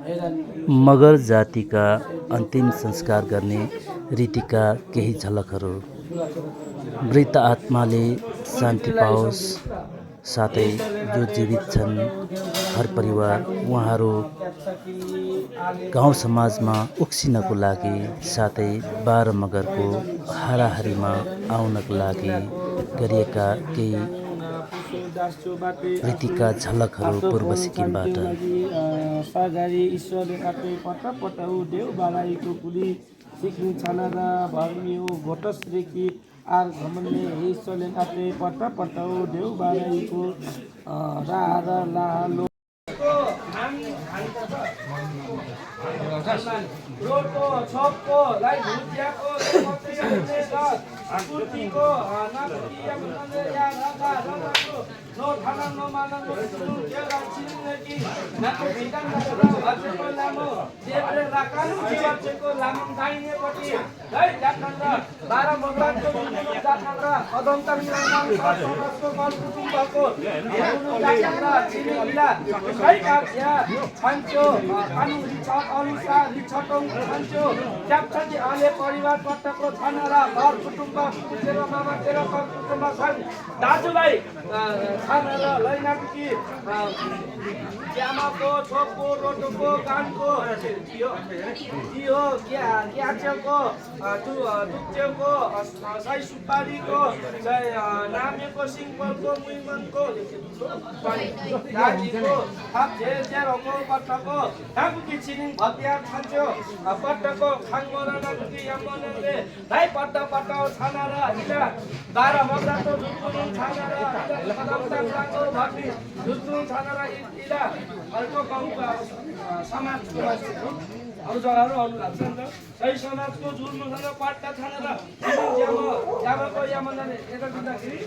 मगर जातिका अन्तिम संस्कार गर्ने रीतिका केही झलकहरू। मृत आत्माले शान्ति पाओस्, साथै जो जीवित छन् घर परिवार उहाँहरू गाउँ समाजमा उक्सिनको लागि, साथै 12 मगरको हाराहारीमा आउनको लागि गरिएका केही रीतिका झलकहरू पूर्व सिक्किमबाट। सागारी ईश्वरले काटे पट्टा पटाउ देउ बालाइको कुली सिक्किम छाना भर्मियो भोटस रेखी आर घमनले ईश्वरले काटे पट्टा पटाउ देउ बालाइको राह लालो रोटो छपको लाई भुजियाको कुर्तीको नकुटिया मनले या रागा रागाको नो थाना नो मानन नो केला छिनकी नाको भिडन नरो हजुरको लामो देवले राकानु जीवचको लामो दाइने पटी है जातनरा 12 मगराको जातनरा अदन्तर मिलान सरसको मल कुटुम्बको हेर्नु जातनरा छिनिला है काख्या छन्चो कानु रिछट अलिसा रिछटौ छन्चो ट्याप्छति आले परिवार पट्टको छनरा घर कुटुम्ब तेरो मामा तेरो कुटुम्ब छन् दाजुभाइ छनरा लैनाकी जामाको छोपको रोटोको गानको दियो क्याचको दुच्चेको साई सुपारीको नामेको सिङपलको मुइमनको दाजीको थप झेरको पट्टको ताकुकी छिनिङ भतिया छन्च्यो पट्टको खाङमरनाकी यमनले दाइ पट्टा पट्टाउ छानारा इला 12 मगराको दुकुन छानारा कदमताको भक्ति दुकुन छानारा इला अर्को गाउँको समाजको अरू जग्गाहरू अरू लाग्छ नि त सही समाजको जुर्मसँग पट्टा छानेर जामाको यमनले यता दिँदाखेरि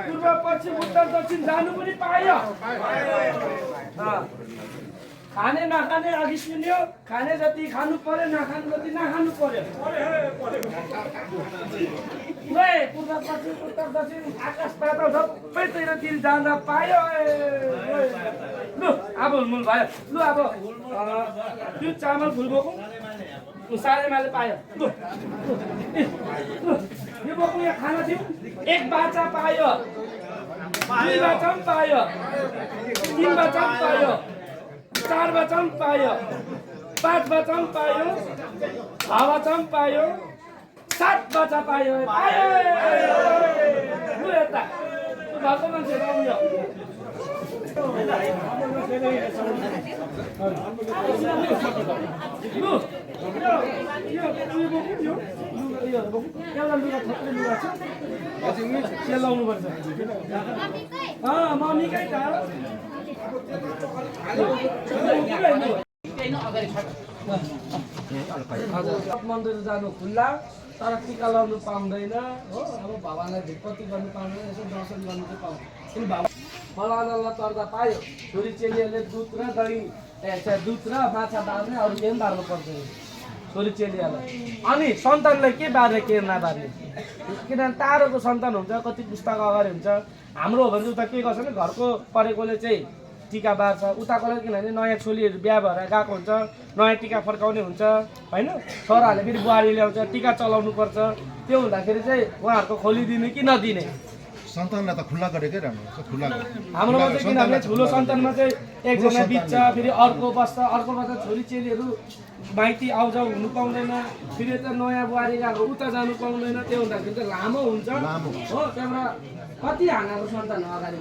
पूर्व पश्चिम उत्तर दक्षिण जानु पनि पायो। खाने नखाने अघि सुन्यो, खाने जति खानु पर्यो, नखानु जति नखानु पर्यो। पूर्व पश्चिम उत्तर दक्षिण आकाश पाताल सबैतिरतिर जान पायो। लु अब हुलमुल भयो। लु अब त्यो चामल फुलबोको सारेमाले पायो। लु यो बोक्नु यहाँ खाना थियो, एक बाचा पायो, 2 बाचा पनि पायो, 3 बाचा पनि पायो, 4 बाचा पनि पायो, 5 बाचा पनि पायो, 6 बाचा पनि पायो, 7 बाचा पायो। लु यता घरको मान्छे आउनु एउटा लुगा थप्ने लुगा छ लाउनु पर्छ। मम्मीकै त मन्दिर जानु खुल्ला, तर टिका लाउनु पाउँदैन हो। अब भगवानलाई भित्पत्ति गर्नु पाउँदैन, यसो दर्शन गर्नु चाहिँ पाउँछ। किन फलानालाई तर्दा पायो, छोरी चेलीहरूले दुध र दही दुध र माछा बार्ने, अरू केही पनि बार्नु पर्दैन छोरी चेलीहरूलाई। अनि सन्तानलाई के बार्ने के नबार्ने, किनभने टाढोको सन्तान हुन्छ, कति पुस्ताको अगाडि हुन्छ। हाम्रो हो भने उता के गर्छ भने घरको परेकोले चाहिँ टिका बार्छ, उताकोलाई किनभने नयाँ छोरीहरू बिहा भएर गएको हुन्छ, नयाँ टिका फर्काउने हुन्छ होइन। छोराहरूले फेरि बुहारी ल्याउँछ, टिका चलाउनु पर्छ। त्यो हुँदाखेरि चाहिँ उहाँहरूको खोलिदिने कि नदिने। सन्तानलाई त खुल्ला गरेकै राम्रो छ। खुल्ला हाम्रोमा चाहिँ किनभने ठुलो सन्तानमा चाहिँ एकजना बित्छ, फेरि अर्को बस्छ, अर्को बस्दा छोरी चेलीहरू माइती आउजाउ हुनु पाउँदैन, फेरि यता नयाँ बुहारी गएको उता जानु पाउँदैन। त्यो हुँदाखेरि चाहिँ लामो हुन्छ हो। त्यहाँबाट कति हानाको सन्तान अगाडि